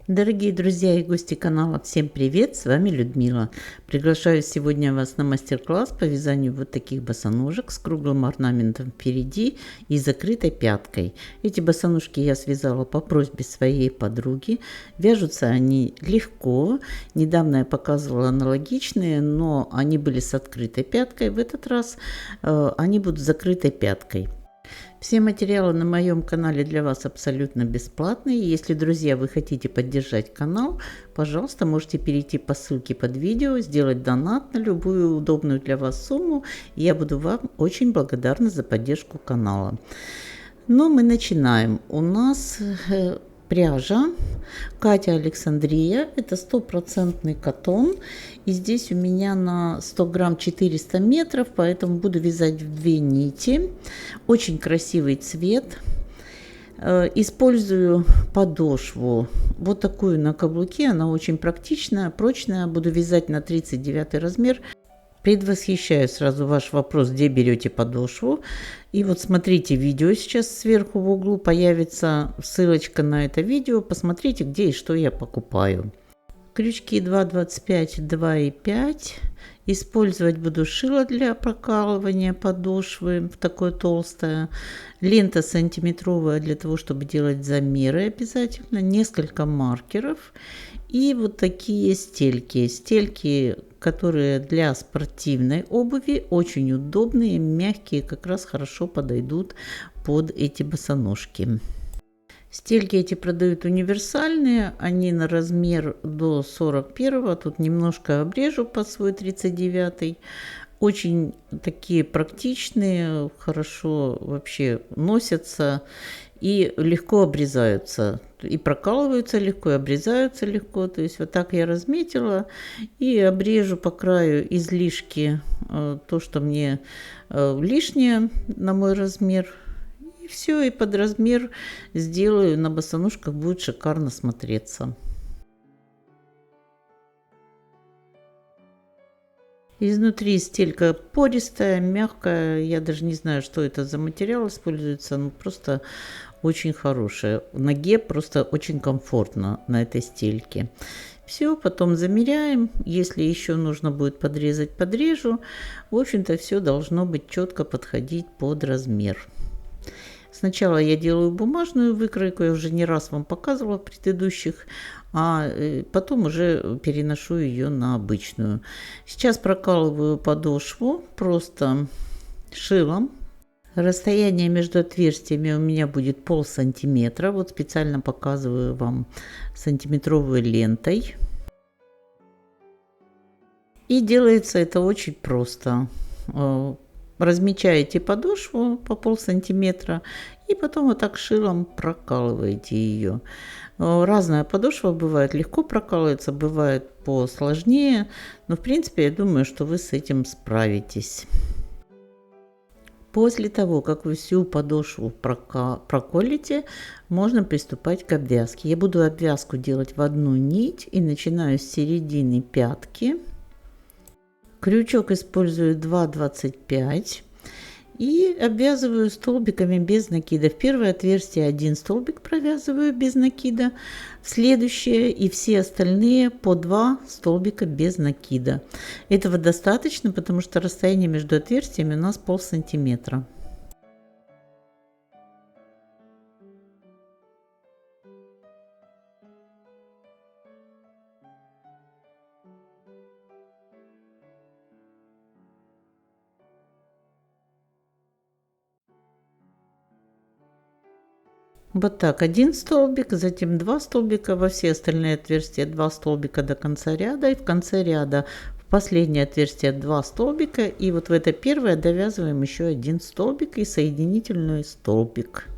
Дорогие друзья и гости канала, всем привет! С вами Людмила. Приглашаю сегодня вас на мастер-класс по вязанию вот таких босоножек с круглым орнаментом впереди и закрытой пяткой. Эти босоножки я связала по просьбе своей подруги. Вяжутся они легко. Недавно я показывала аналогичные, но они были с открытой пяткой. В этот раз они будут с закрытой пяткой. Все материалы на моем канале для вас абсолютно бесплатные. Если, друзья, вы хотите поддержать канал, пожалуйста, можете перейти по ссылке под видео, сделать донат на любую удобную для вас сумму. Я буду вам очень благодарна за поддержку канала. Но мы начинаем. У нас пряжа Катя Александрия, это 100% катон, и здесь у меня на 100 грамм 400 метров, поэтому буду вязать в 2 нити. Очень красивый цвет. Использую подошву вот такую на каблуке, она очень практичная, прочная, буду вязать на 39 размер. Предвосхищаю сразу ваш вопрос, где берете подошву. И вот смотрите видео, сейчас сверху в углу появится ссылочка на это видео. Посмотрите, где и что я покупаю. Крючки 2,25, 2,5. Использовать буду шило для прокалывания подошвы, такое толстое. Лента сантиметровая для того, чтобы делать замеры обязательно. Несколько маркеров. И вот такие стельки. Стельки, которые для спортивной обуви, очень удобные, мягкие, как раз хорошо подойдут под эти босоножки. Стельки эти продают универсальные, они на размер до 41, тут немножко обрежу под свой 39. Очень такие практичные, хорошо вообще носятся и легко обрезаются. И прокалываются легко, и обрезаются легко. То есть вот так я разметила и обрежу по краю излишки, то, что мне лишнее на мой размер. И все, и под размер сделаю, на босоножках будет шикарно смотреться. Изнутри стелька пористая, мягкая, я даже не знаю, что это за материал используется, но просто очень хорошая. В ноге просто очень комфортно на этой стельке. Все, потом замеряем. Если еще нужно будет подрезать, подрежу. В общем-то, все должно быть четко подходить под размер. Сначала я делаю бумажную выкройку, я уже не раз вам показывала в предыдущих, а потом уже переношу ее на обычную. Сейчас прокалываю подошву просто шилом. Расстояние между отверстиями у меня будет 0,5 сантиметра. Вот специально показываю вам сантиметровой лентой. И делается это очень просто. Размечаете подошву по 0,5 сантиметра и потом вот так шилом прокалываете ее. Разная подошва бывает, легко прокалывается, бывает посложнее, но в принципе я думаю, что вы с этим справитесь. После того, как вы всю подошву проколите, можно приступать к обвязке. Я буду обвязку делать в одну нить и начинаю с середины пятки. Крючок использую 2,25 и обвязываю столбиками без накида. В первое отверстие 1 столбик провязываю без накида, в следующее и все остальные по 2 столбика без накида. Этого достаточно, потому что расстояние между отверстиями у нас 0,5 сантиметра. Вот так, 1 столбик, затем 2 столбика, во все остальные отверстия 2 столбика до конца ряда, и в конце ряда в последнее отверстие 2 столбика, и вот в это первое довязываем еще 1 столбик и соединительный столбик.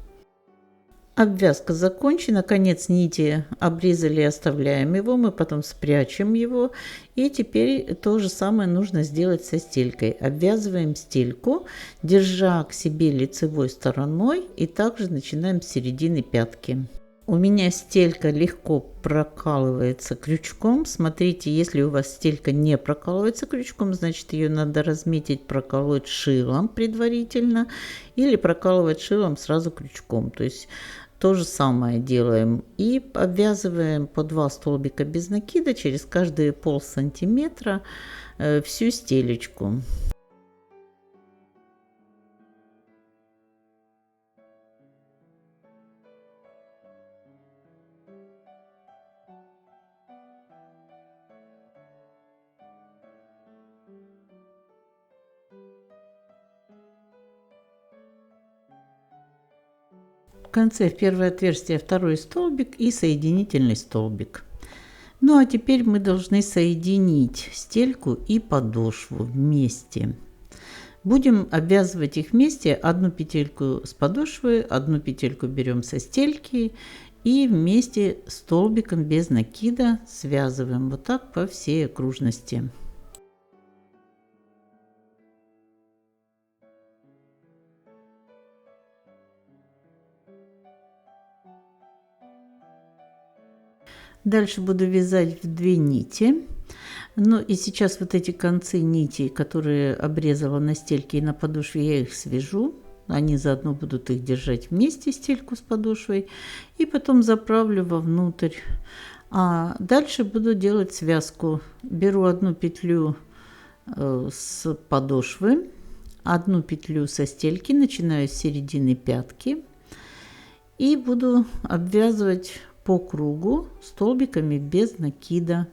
Обвязка закончена, конец нити обрезали, оставляем его, мы потом спрячем его. И теперь то же самое нужно сделать со стелькой. Обвязываем стельку, держа к себе лицевой стороной, и также начинаем с середины пятки. У меня стелька легко прокалывается крючком. Смотрите, если у вас стелька не прокалывается крючком, значит ее надо разметить, проколоть шилом предварительно или прокалывать шилом сразу крючком. То есть То же самое делаем и обвязываем по 2 столбика без накида через каждые полсантиметра всю стелечку. В конце в первое отверстие второй столбик и соединительный столбик. Ну а теперь мы должны соединить стельку и подошву вместе. Будем обвязывать их вместе, одну петельку с подошвы, одну петельку берем со стельки и вместе столбиком без накида связываем вот так по всей окружности. Дальше буду вязать в 2 нити. Ну и сейчас вот эти концы нитей, которые обрезала на стельке и на подошве, я их свяжу. Они заодно будут их держать вместе, стельку с подошвой. И потом заправлю вовнутрь. А дальше буду делать связку. Беру одну петлю с подошвы, одну петлю со стельки, начинаю с середины пятки. И буду обвязывать по кругу столбиками без накида.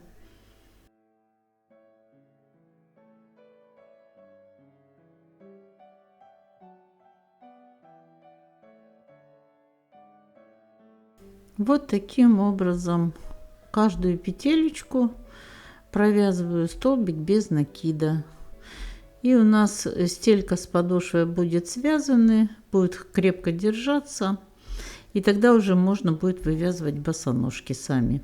Вот таким образом каждую петелечку провязываю столбик без накида. И у нас стелька с подошвой будет связаны, будет крепко держаться. И тогда уже можно будет вывязывать босоножки сами.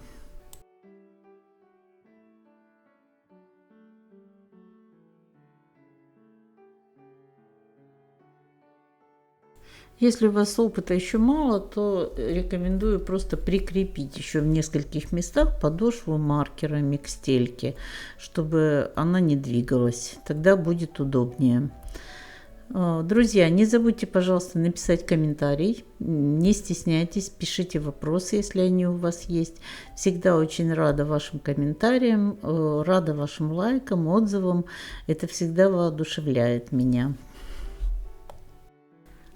Если у вас опыта еще мало, то рекомендую просто прикрепить еще в нескольких местах подошву маркерами к стельке, чтобы она не двигалась. Тогда будет удобнее. Друзья, не забудьте, пожалуйста, написать комментарий. Не стесняйтесь, пишите вопросы, если они у вас есть. Всегда очень рада вашим комментариям, рада вашим лайкам, отзывам. Это всегда воодушевляет меня.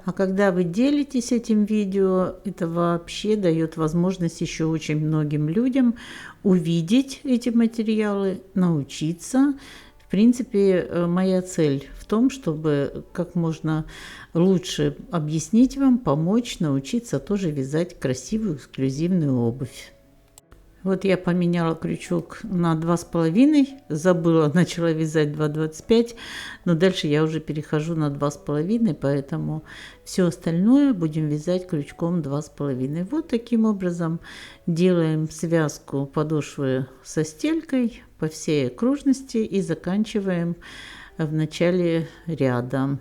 А когда вы делитесь этим видео, это вообще дает возможность еще очень многим людям увидеть эти материалы, научиться. В принципе, моя цель в том, чтобы как можно лучше объяснить вам, помочь, научиться тоже вязать красивую эксклюзивную обувь. Вот я поменяла крючок на 2,5, забыла, начала вязать 2,25, но дальше я уже перехожу на 2,5, поэтому все остальное будем вязать крючком 2,5. Вот таким образом делаем связку подошвы со стелькой по всей окружности и заканчиваем в начале ряда.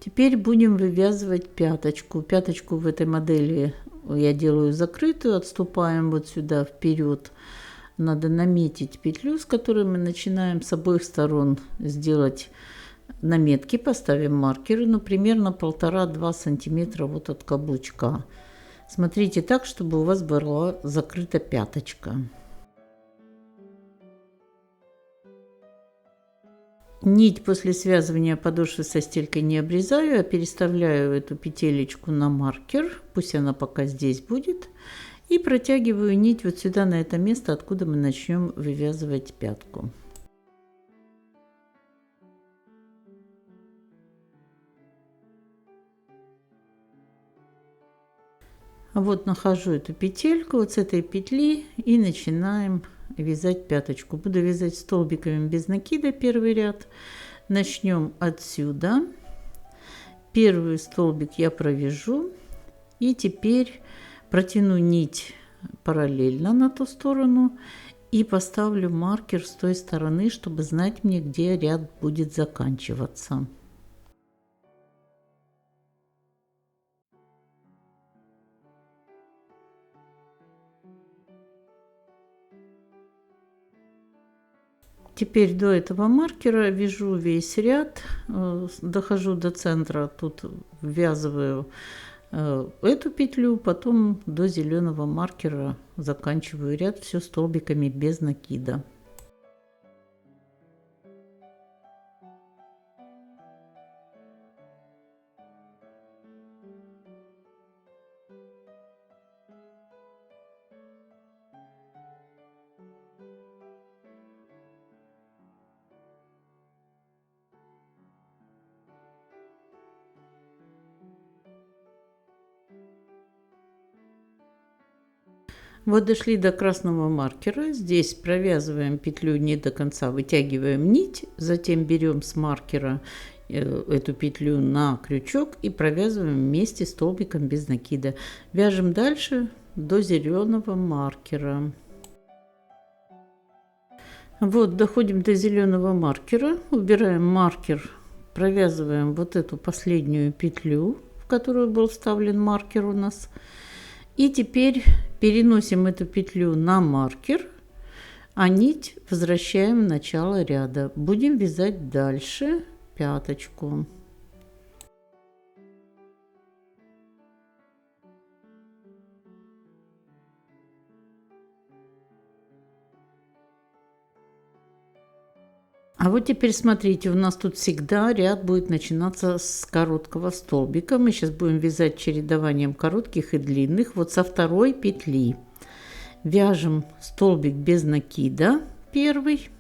Теперь будем вывязывать пяточку. Пяточку в этой модели я делаю закрытую, отступаем вот сюда вперед. Надо наметить петлю, с которой мы начинаем с обоих сторон сделать наметки, поставим маркеры, ну, примерно 1,5-2 сантиметра вот от каблучка. Смотрите так, чтобы у вас была закрыта пяточка. Нить после связывания подошвы со стелькой не обрезаю, а переставляю эту петелечку на маркер, пусть она пока здесь будет, и протягиваю нить вот сюда, на это место, откуда мы начнем вывязывать пятку. Вот нахожу эту петельку вот с этой петли и начинаем вязать пяточку. Буду вязать столбиками без накида первый ряд. Начнем отсюда. Первый столбик я провяжу. И теперь протяну нить параллельно на ту сторону и поставлю маркер с той стороны, чтобы знать мне, где ряд будет заканчиваться. Теперь до этого маркера вяжу весь ряд, дохожу до центра, тут ввязываю эту петлю, потом до зеленого маркера заканчиваю ряд все столбиками без накида. Вот дошли до красного маркера. Здесь провязываем петлю не до конца, вытягиваем нить, затем берем с маркера эту петлю на крючок и провязываем вместе столбиком без накида. Вяжем дальше до зеленого маркера. Вот доходим до зеленого маркера, убираем маркер, провязываем вот эту последнюю петлю, в которую был вставлен маркер у нас. И теперь переносим эту петлю на маркер, а нить возвращаем в начало ряда. Будем вязать дальше пяточку. А вот теперь смотрите, у нас тут всегда ряд будет начинаться с короткого столбика. Мы сейчас будем вязать чередованием коротких и длинных. Вот со второй петли вяжем столбик без накида первый.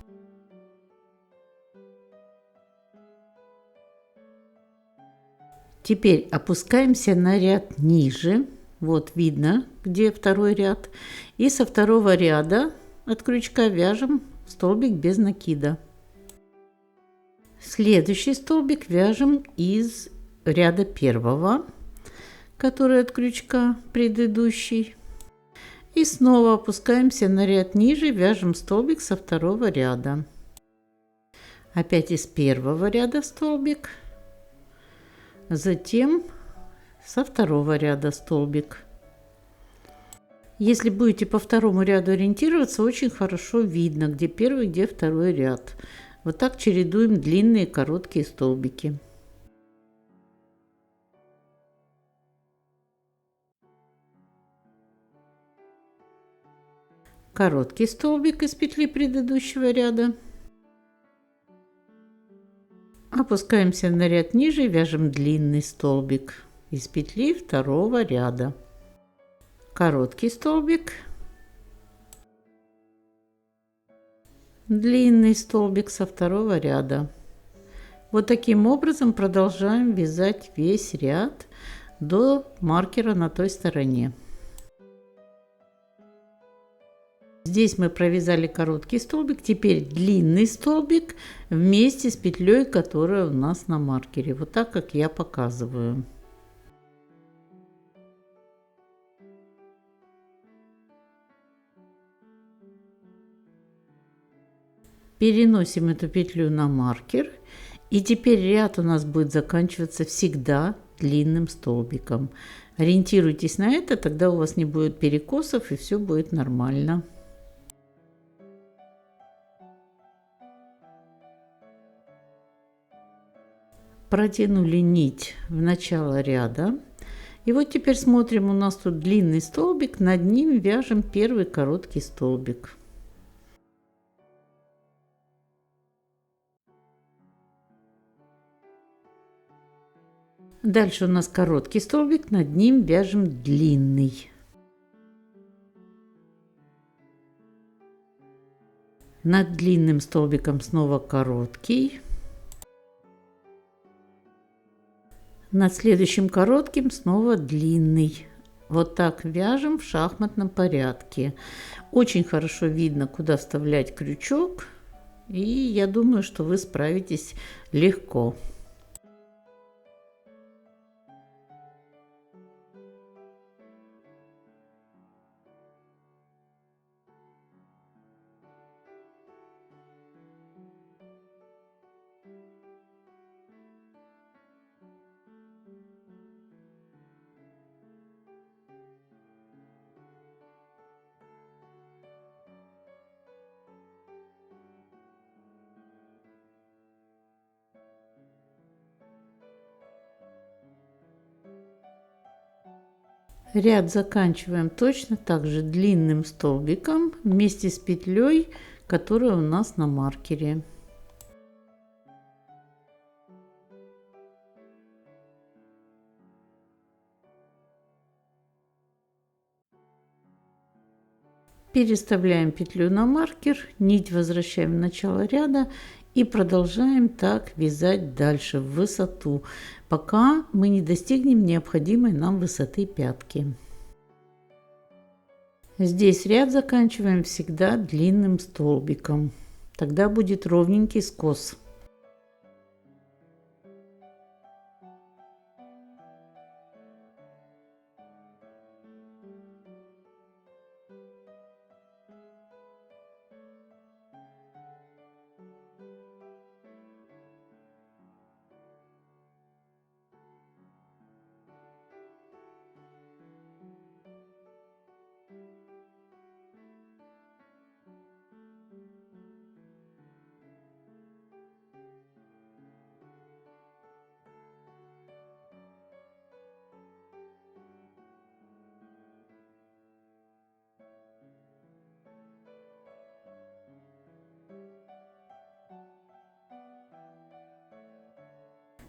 Теперь опускаемся на ряд ниже. Вот видно, где второй ряд. И со второго ряда от крючка вяжем столбик без накида. Следующий столбик вяжем из ряда первого, который от крючка предыдущий. И снова опускаемся на ряд ниже, вяжем столбик со второго ряда. Опять из первого ряда столбик, затем со второго ряда столбик. Если будете по второму ряду ориентироваться, очень хорошо видно, где первый, где второй ряд. Вот так чередуем длинные и короткие столбики. Короткий столбик из петли предыдущего ряда. Опускаемся на ряд ниже, вяжем длинный столбик из петли второго ряда. Короткий столбик. Длинный столбик со второго ряда. Вот таким образом продолжаем вязать весь ряд до маркера на той стороне. Здесь мы провязали короткий столбик, теперь длинный столбик вместе с петлей, которая у нас на маркере. Вот так, как я показываю. Переносим эту петлю на маркер. И теперь ряд у нас будет заканчиваться всегда длинным столбиком. Ориентируйтесь на это, тогда у вас не будет перекосов и все будет нормально. Протянули нить в начало ряда. И вот теперь смотрим, у нас тут длинный столбик, над ним вяжем первый короткий столбик. Дальше у нас короткий столбик, над ним вяжем длинный. Над длинным столбиком снова короткий. Над следующим коротким снова длинный. Вот так вяжем в шахматном порядке. Очень хорошо видно, куда вставлять крючок. И я думаю, что вы справитесь легко. Ряд заканчиваем точно так же длинным столбиком вместе с петлей, которая у нас на маркере. Переставляем петлю на маркер, нить возвращаем в начало ряда и продолжаем так вязать дальше в высоту, пока мы не достигнем необходимой нам высоты пятки. Здесь ряд заканчиваем всегда длинным столбиком, тогда будет ровненький скос.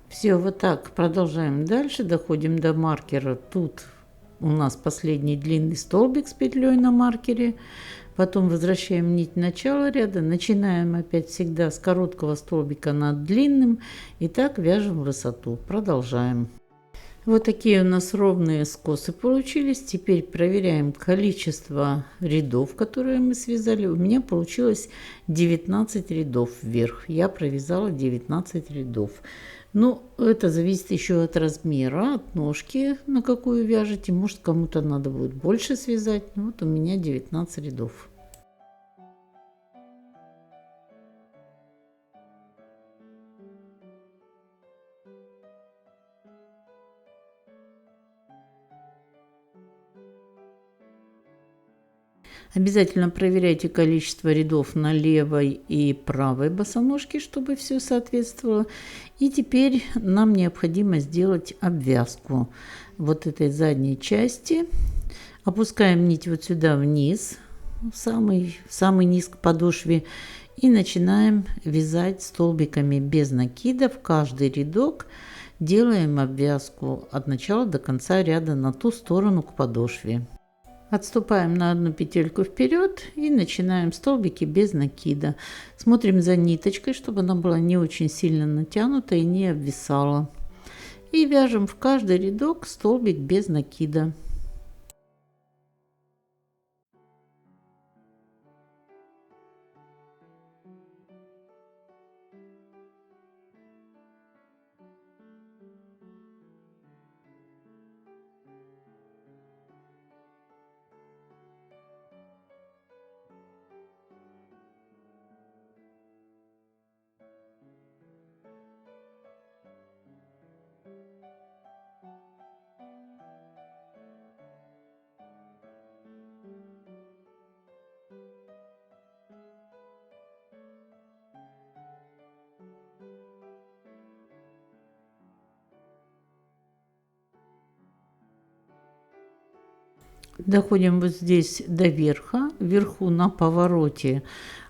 Все, вот так продолжаем дальше, доходим до маркера. Тут у нас последний длинный столбик с петлей на маркере. Потом возвращаем нить в начало ряда, начинаем опять всегда с короткого столбика над длинным. И так вяжем высоту. Продолжаем. Вот такие у нас ровные скосы получились. Теперь проверяем количество рядов, которые мы связали. У меня получилось 19 рядов вверх. Я провязала 19 рядов. Ну, это зависит еще от размера, от ножки, на какую вяжете. Может, кому-то надо будет больше связать. Вот у меня 19 рядов. Обязательно проверяйте количество рядов на левой и правой босоножке, чтобы все соответствовало. И теперь нам необходимо сделать обвязку вот этой задней части. Опускаем нить вот сюда вниз, в самый низ к подошве. И начинаем вязать столбиками без накида в каждый рядок. Делаем обвязку от начала до конца ряда на ту сторону к подошве. Отступаем на одну петельку вперед и начинаем столбики без накида. Смотрим за ниточкой, чтобы она была не очень сильно натянута и не обвисала. И вяжем в каждый рядок столбик без накида. Доходим вот здесь до верха. Вверху на повороте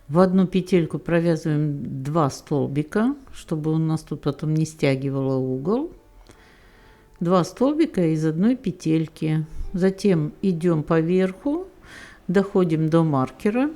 в одну петельку провязываем 2 столбика, чтобы у нас тут потом не стягивало угол. 2 столбика из одной петельки. Затем идем по верху, доходим до маркера.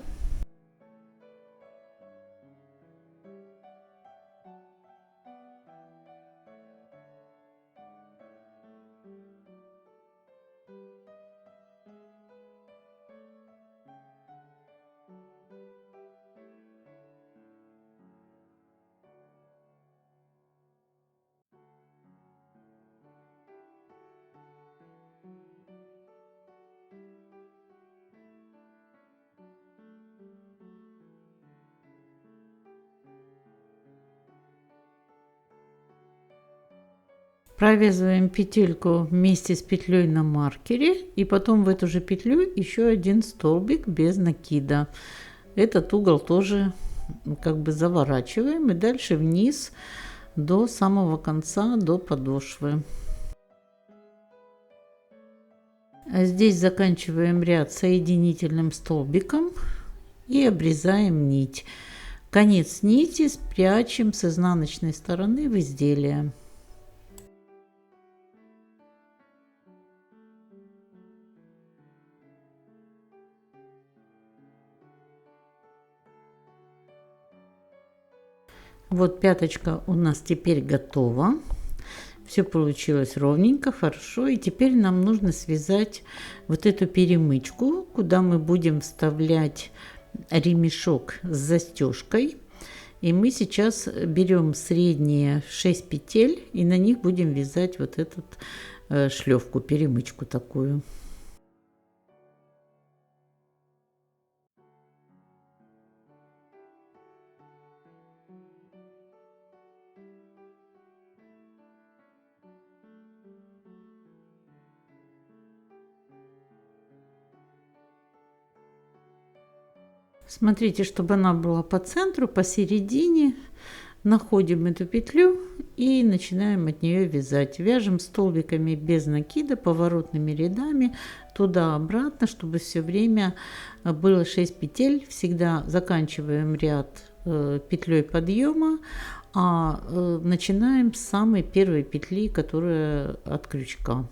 Провязываем петельку вместе с петлей на маркере и потом в эту же петлю еще один столбик без накида. Этот угол тоже как бы заворачиваем и дальше вниз до самого конца, до подошвы. Здесь заканчиваем ряд соединительным столбиком и обрезаем нить. Конец нити спрячем с изнаночной стороны в изделие. Вот пяточка у нас теперь готова. Все получилось ровненько, хорошо. И теперь нам нужно связать вот эту перемычку, куда мы будем вставлять ремешок с застежкой. И мы сейчас берем средние 6 петель и на них будем вязать вот эту шлевку, перемычку такую. Смотрите, чтобы она была по центру, посередине. Находим эту петлю и начинаем от нее вязать. Вяжем столбиками без накида, поворотными рядами, туда-обратно, чтобы все время было 6 петель. Всегда заканчиваем ряд петлей подъема, а начинаем с самой первой петли, которая от крючка.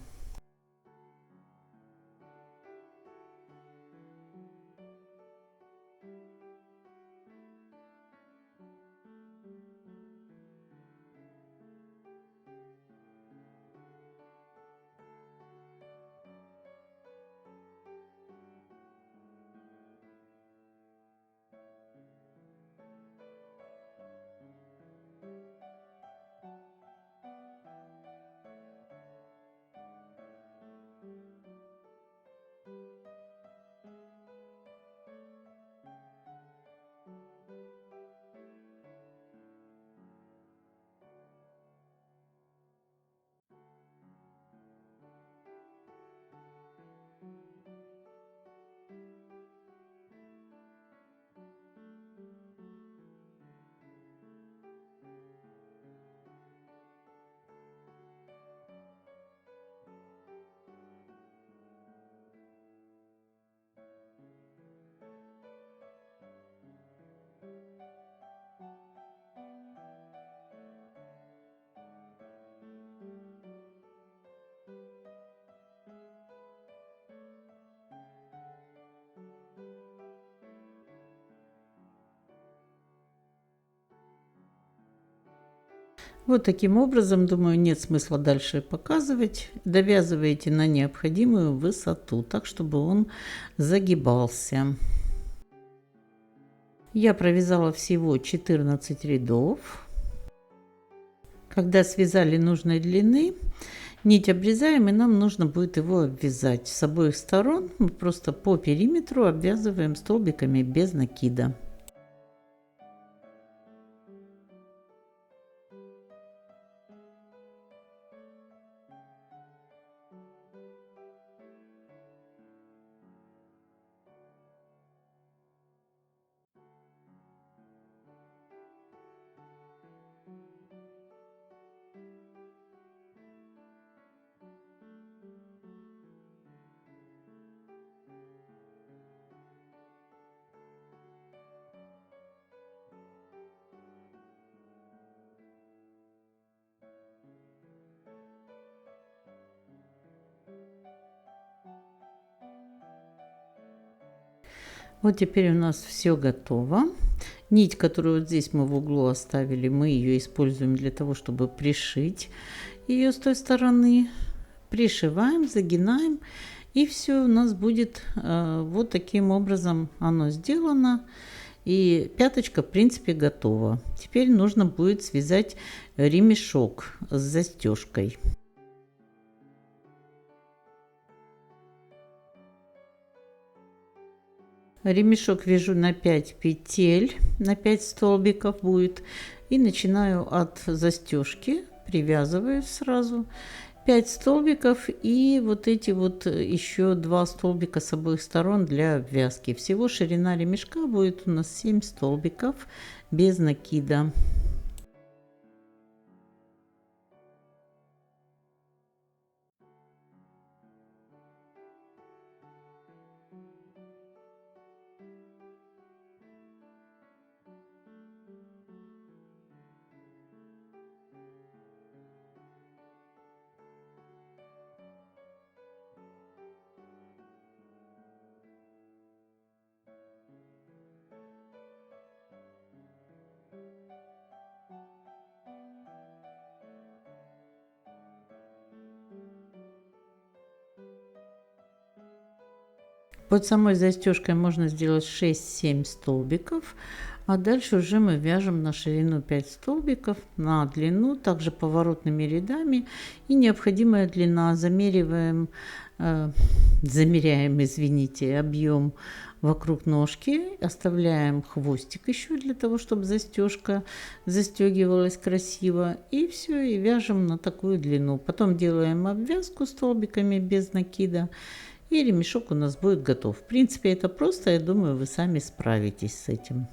Вот таким образом, думаю, нет смысла дальше показывать. Довязываете на необходимую высоту, так чтобы он загибался. Я провязала всего 14 рядов. Когда связали нужной длины, нить обрезаем, и нам нужно будет его обвязать с обоих сторон. Мы просто по периметру обвязываем столбиками без накида. Вот теперь у нас все готово. Нить, которую вот здесь мы в углу оставили, мы ее используем для того, чтобы пришить ее с той стороны. Пришиваем, загинаем, и все у нас будет вот таким образом оно сделано. И пяточка, в принципе, готова. Теперь нужно будет связать ремешок с застежкой. Ремешок вяжу на 5 петель, на 5 столбиков будет. И начинаю от застежки, привязываю сразу 5 столбиков и вот эти вот еще 2 столбика с обоих сторон для обвязки. Всего ширина ремешка будет у нас 7 столбиков без накида. Под самой застежкой можно сделать 6-7 столбиков, а дальше уже мы вяжем на ширину 5 столбиков, на длину, также поворотными рядами, и необходимая длина замеряем, извините, объем вокруг ножки, оставляем хвостик еще для того, чтобы застежка застегивалась красиво, и все, и вяжем на такую длину. Потом делаем обвязку столбиками без накида, и ремешок у нас будет готов. В принципе, это просто, я думаю, вы сами справитесь с этим.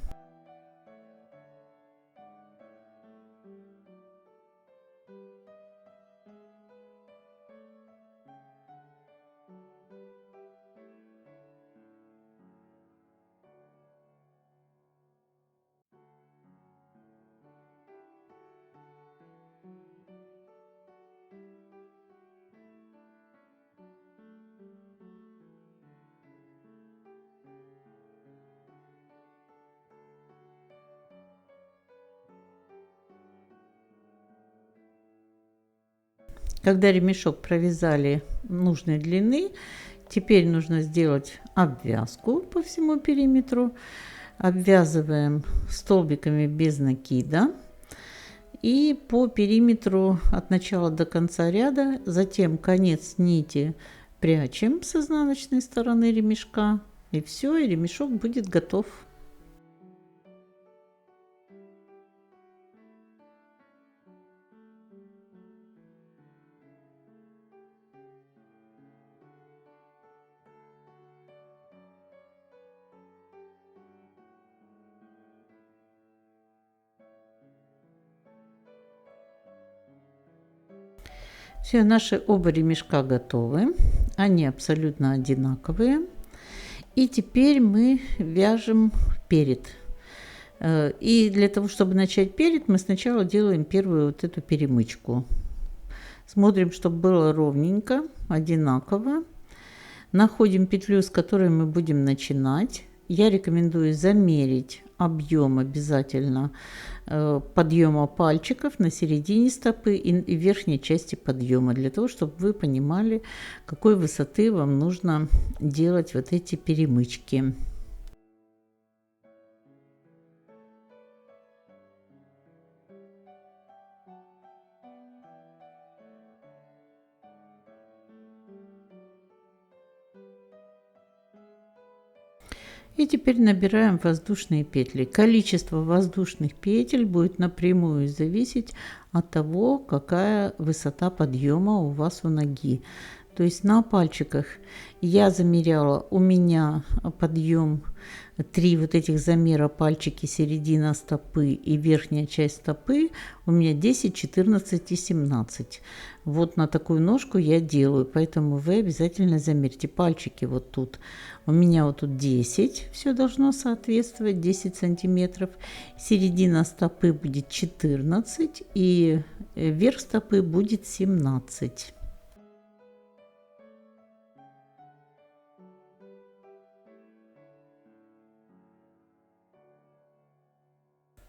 Когда ремешок провязали нужной длины, теперь нужно сделать обвязку по всему периметру. Обвязываем столбиками без накида и по периметру от начала до конца ряда, затем конец нити прячем с изнаночной стороны ремешка, и все, и ремешок будет готов. Все, наши оба ремешка готовы, они абсолютно одинаковые. И теперь мы вяжем перед. И для того, чтобы начать перед, мы сначала делаем первую вот эту перемычку. Смотрим, чтобы было ровненько, одинаково. Находим петлю, с которой мы будем начинать. Я рекомендую замерить объем обязательно подъема пальчиков на середине стопы и верхней части подъема, для того, чтобы вы понимали, какой высоты вам нужно делать вот эти перемычки. И теперь набираем воздушные петли. Количество воздушных петель будет напрямую зависеть от того, какая высота подъема у вас у ноги. То есть на пальчиках я замеряла, у меня подъем 3 вот этих замера: пальчики, середина стопы и верхняя часть стопы, у меня 10, 14 и 17. Вот на такую ножку я делаю, поэтому вы обязательно замерьте пальчики вот тут. У меня вот тут 10, все должно соответствовать, 10 сантиметров. Середина стопы будет 14 и верх стопы будет 17.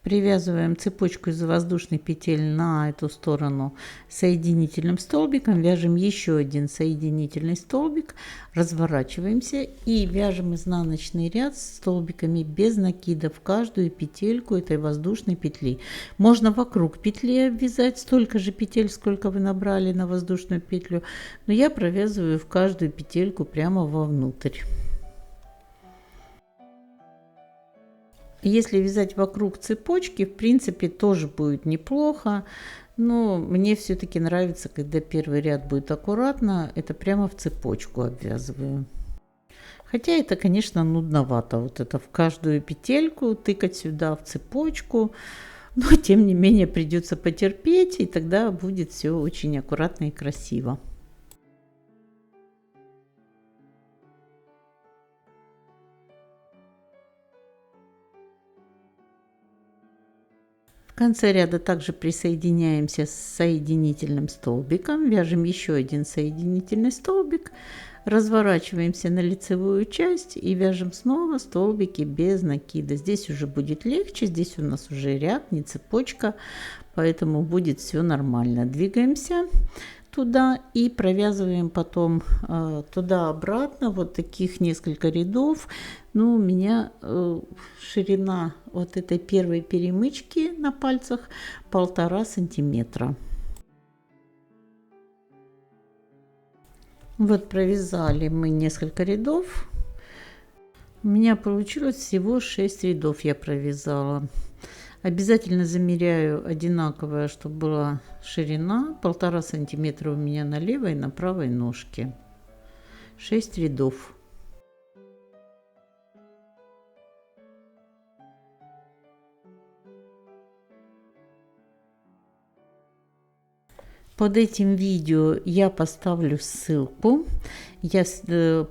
Привязываем цепочку из воздушных петель на эту сторону соединительным столбиком, вяжем еще один соединительный столбик, разворачиваемся и вяжем изнаночный ряд с столбиками без накида в каждую петельку этой воздушной петли. Можно вокруг петли обвязать столько же петель, сколько вы набрали на воздушную петлю, но я провязываю в каждую петельку прямо вовнутрь. Если вязать вокруг цепочки, в принципе, тоже будет неплохо, но мне все-таки нравится, когда первый ряд будет аккуратно, это прямо в цепочку обвязываю. Хотя это, конечно, нудновато, вот это в каждую петельку тыкать сюда в цепочку, но тем не менее придется потерпеть, и тогда будет все очень аккуратно и красиво. В конце ряда также присоединяемся с соединительным столбиком, вяжем еще один соединительный столбик, разворачиваемся на лицевую часть и вяжем снова столбики без накида. Здесь уже будет легче, здесь у нас уже ряд, не цепочка, поэтому будет все нормально. Двигаемся. туда и провязываем потом туда-обратно, вот таких несколько рядов. Ну, у меня ширина вот этой первой перемычки на пальцах 1,5 сантиметра. Вот провязали мы несколько рядов. У меня получилось всего 6 рядов я провязала. Обязательно замеряю одинаковая, чтобы была ширина. 1,5 сантиметра у меня на левой и на правой ножке. 6 рядов. Под этим видео я поставлю ссылку. Я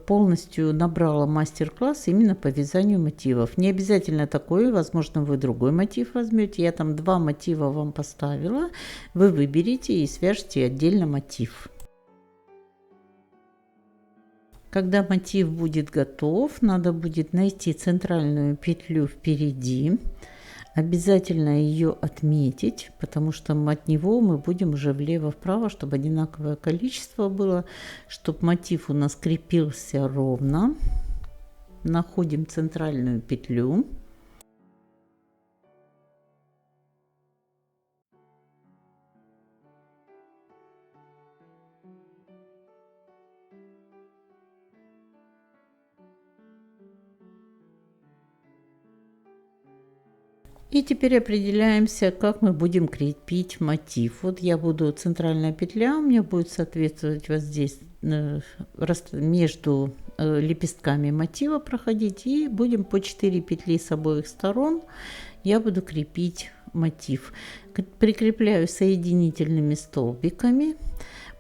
полностью набрала мастер-класс именно по вязанию мотивов. Не обязательно такой, возможно, вы другой мотив возьмете. Я там 2 мотива вам поставила. Вы выберите и свяжете отдельно мотив. Когда мотив будет готов, надо будет найти центральную петлю впереди. Обязательно ее отметить, потому что от него мы будем уже влево-вправо, чтобы одинаковое количество было, чтобы мотив у нас крепился ровно. Находим центральную петлю. И теперь определяемся, как мы будем крепить мотив. Вот я буду, центральная петля у меня будет соответствовать вот здесь, между лепестками мотива проходить. И будем по 4 петли с обоих сторон. Я буду крепить мотив. Прикрепляю соединительными столбиками.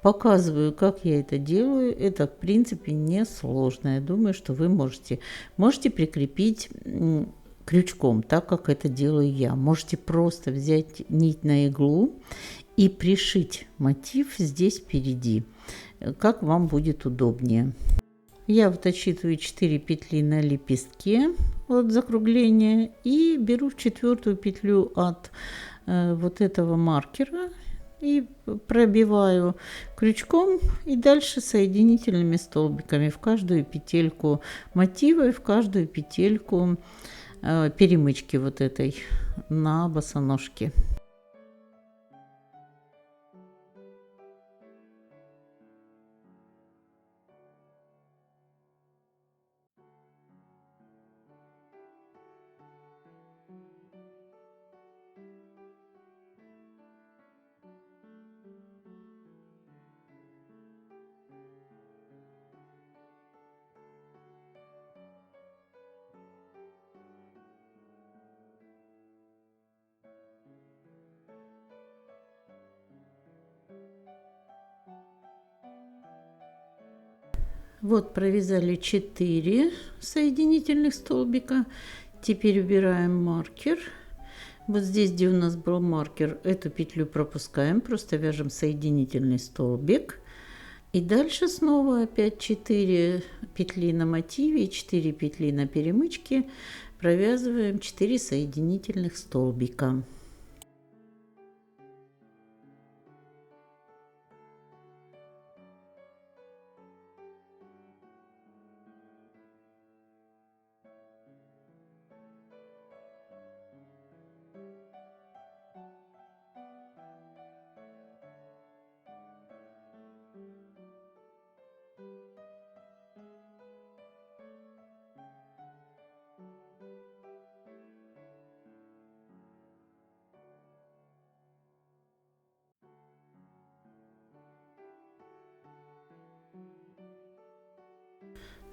Показываю, как я это делаю. Это, в принципе, не сложно. Я думаю, что вы можете прикрепить крючком, так как это делаю я. Можете просто взять нить на иглу и пришить мотив здесь впереди, как вам будет удобнее. Я вот отсчитываю 4 петли на лепестке от закругления и беру в 4-ю петлю от вот этого маркера и пробиваю крючком и дальше соединительными столбиками в каждую петельку мотива и в каждую петельку перемычки вот этой на босоножке. Вот провязали 4 соединительных столбика. Теперь убираем маркер. Вот здесь, где у нас был маркер, эту петлю пропускаем, просто вяжем соединительный столбик. И дальше снова опять 4 петли на мотиве и 4 петли на перемычке. Провязываем 4 соединительных столбика.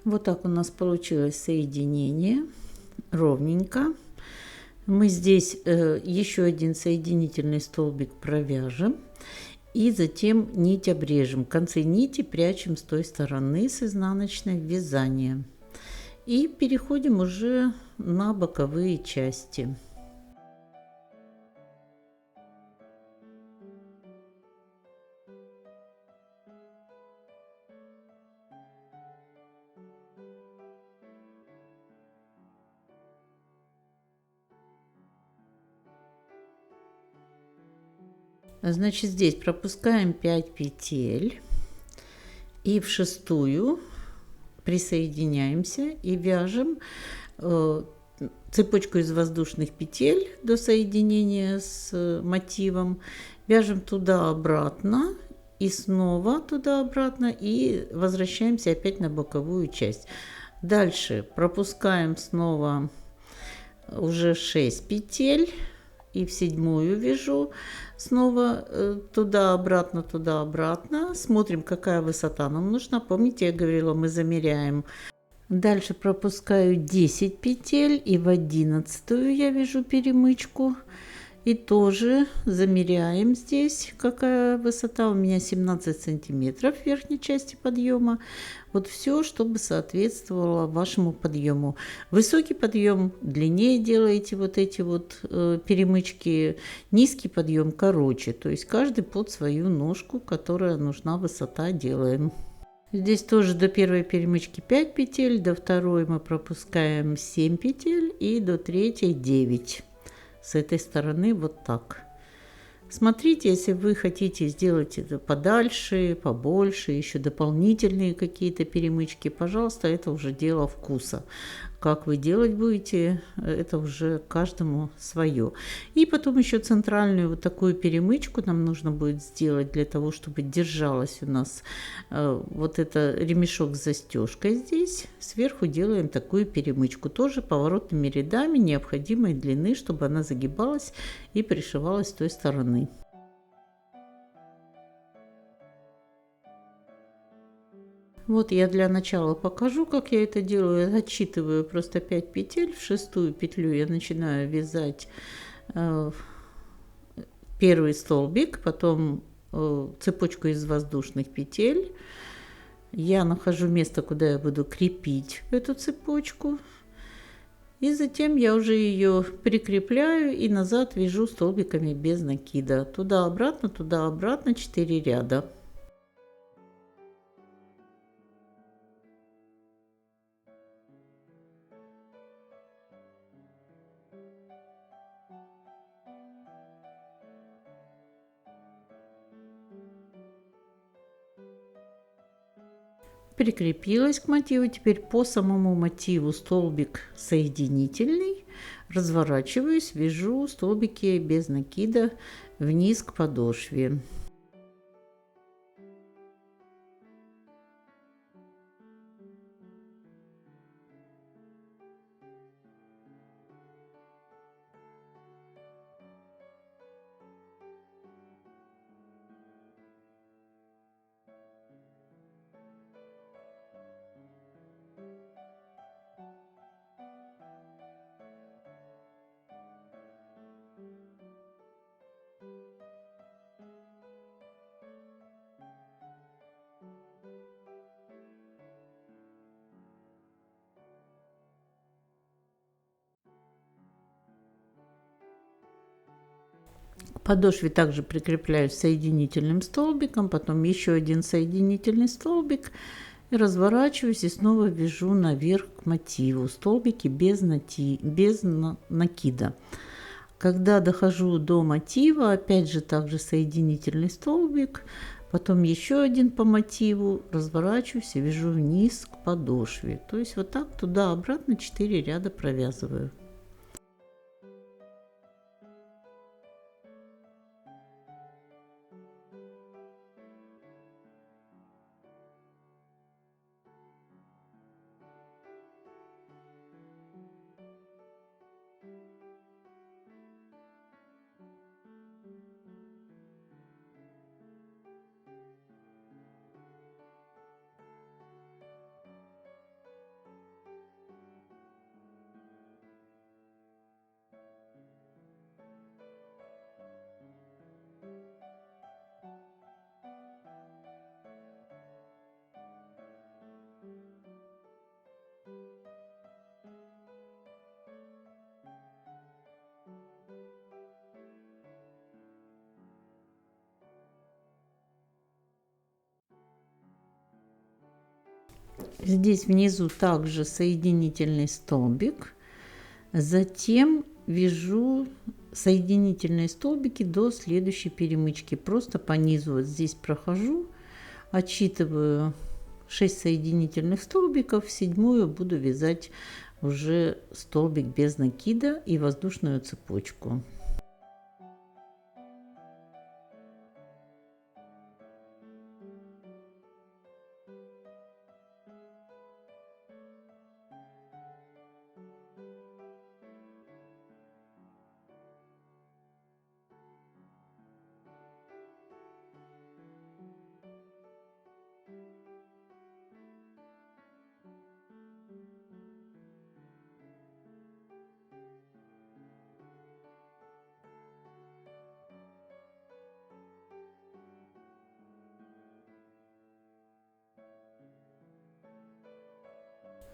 Вот так у нас получилось соединение, ровненько. Мы здесь еще один соединительный столбик провяжем и затем нить обрежем. Концы нити прячем с той стороны с изнаночной в вязание. И переходим уже на боковые части. Значит, здесь пропускаем 5 петель и в шестую присоединяемся и вяжем цепочку из воздушных петель до соединения с мотивом, вяжем туда-обратно и снова туда-обратно и возвращаемся опять на боковую часть. Дальше пропускаем снова уже 6 петель и в седьмую вяжу снова туда-обратно, смотрим, какая высота нам нужна. Помните, я говорила, мы замеряем. Дальше пропускаю 10 петель и в 11-ю я вяжу перемычку. И тоже замеряем здесь, какая высота. У меня 17 сантиметров в верхней части подъема. Вот все, чтобы соответствовало вашему подъему. Высокий подъем длиннее делаете вот эти вот перемычки. Низкий подъем короче. То есть каждый под свою ножку, которая нужна высота, делаем. Здесь тоже до первой перемычки 5 петель, до второй мы пропускаем 7 петель и до третьей 9. С этой стороны вот так. Смотрите, если вы хотите сделать это подальше, побольше, еще дополнительные какие-то перемычки, пожалуйста, это уже дело вкуса. Как вы делать будете, это уже каждому свое. И потом еще центральную вот такую перемычку нам нужно будет сделать для того, чтобы держалась у нас вот это ремешок с застежкой здесь. Сверху делаем такую перемычку, тоже поворотными рядами необходимой длины, чтобы она загибалась и пришивалась с той стороны. Вот я для начала покажу, как я это делаю. Я отсчитываю просто 5 петель. В шестую петлю я начинаю вязать первый столбик, потом цепочку из воздушных петель. Я нахожу место, куда я буду крепить эту цепочку. И затем я уже ее прикрепляю и назад вяжу столбиками без накида. Туда-обратно 4 ряда. Прикрепилась к мотиву. Теперь по самому мотиву столбик соединительный. Разворачиваюсь, вяжу столбики без накида вниз к подошве. К подошве также прикрепляю соединительным столбиком, потом еще один соединительный столбик, и разворачиваюсь и снова вяжу наверх к мотиву столбики без накида. Когда дохожу до мотива, опять же также соединительный столбик, потом еще один по мотиву, разворачиваюсь и вяжу вниз к подошве. То есть вот так туда-обратно 4 ряда провязываю. Здесь внизу также соединительный столбик, затем вяжу соединительные столбики до следующей перемычки. Просто по низу вот здесь прохожу, отсчитываю 6 соединительных столбиков, в 7-ю буду вязать уже столбик без накида и воздушную цепочку.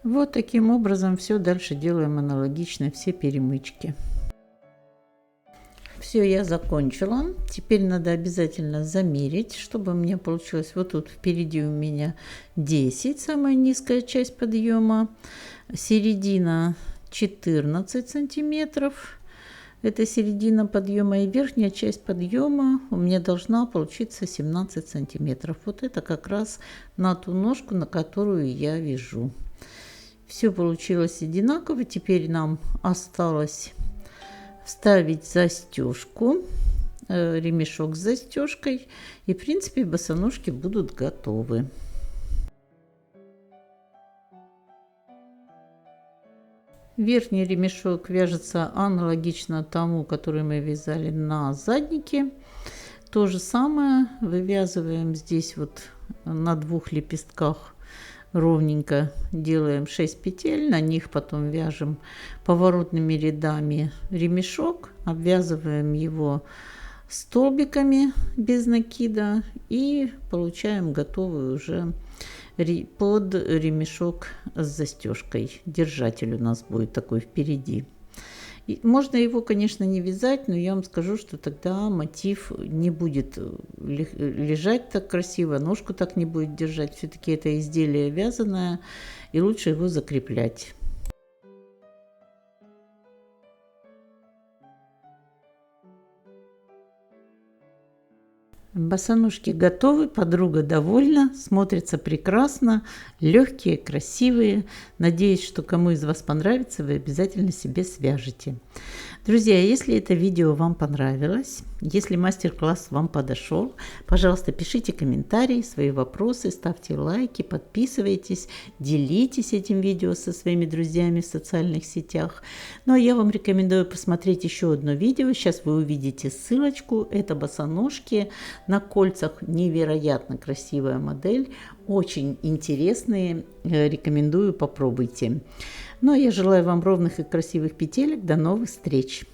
Вот таким образом все дальше делаем аналогично, все перемычки. Все, я закончила. Теперь надо обязательно замерить, чтобы у меня получилось. Вот тут впереди у меня 10, самая низкая часть подъема, середина 14 сантиметров. Это середина подъема, и верхняя часть подъема у меня должна получиться 17 сантиметров. Вот это как раз на ту ножку, на которую я вяжу. Все получилось одинаково. Теперь нам осталось вставить застежку, ремешок с застежкой, и в принципе босоножки будут готовы. Верхний ремешок вяжется аналогично тому, который мы вязали на заднике. То же самое вывязываем здесь вот на 2 лепестках. Ровненько делаем 6 петель, на них потом вяжем поворотными рядами ремешок, обвязываем его столбиками без накида и получаем готовый уже под ремешок с застежкой. Держатель у нас будет такой впереди. И можно его, конечно, не вязать, но я вам скажу, что тогда мотив не будет лежать так красиво, ножку так не будет держать. Все-таки это изделие вязаное, и лучше его закреплять. Босоножки готовы, подруга довольна, смотрятся прекрасно, легкие, красивые. Надеюсь, что кому из вас понравится, вы обязательно себе свяжете. Друзья, если это видео вам понравилось, если мастер-класс вам подошел, пожалуйста, пишите комментарии, свои вопросы, ставьте лайки, подписывайтесь, делитесь этим видео со своими друзьями в социальных сетях. Ну а я вам рекомендую посмотреть еще одно видео. Сейчас вы увидите ссылочку. Это босоножки на кольцах. Невероятно красивая модель. Очень интересные. Рекомендую, попробуйте. Ну а я желаю вам ровных и красивых петелек. До новых встреч!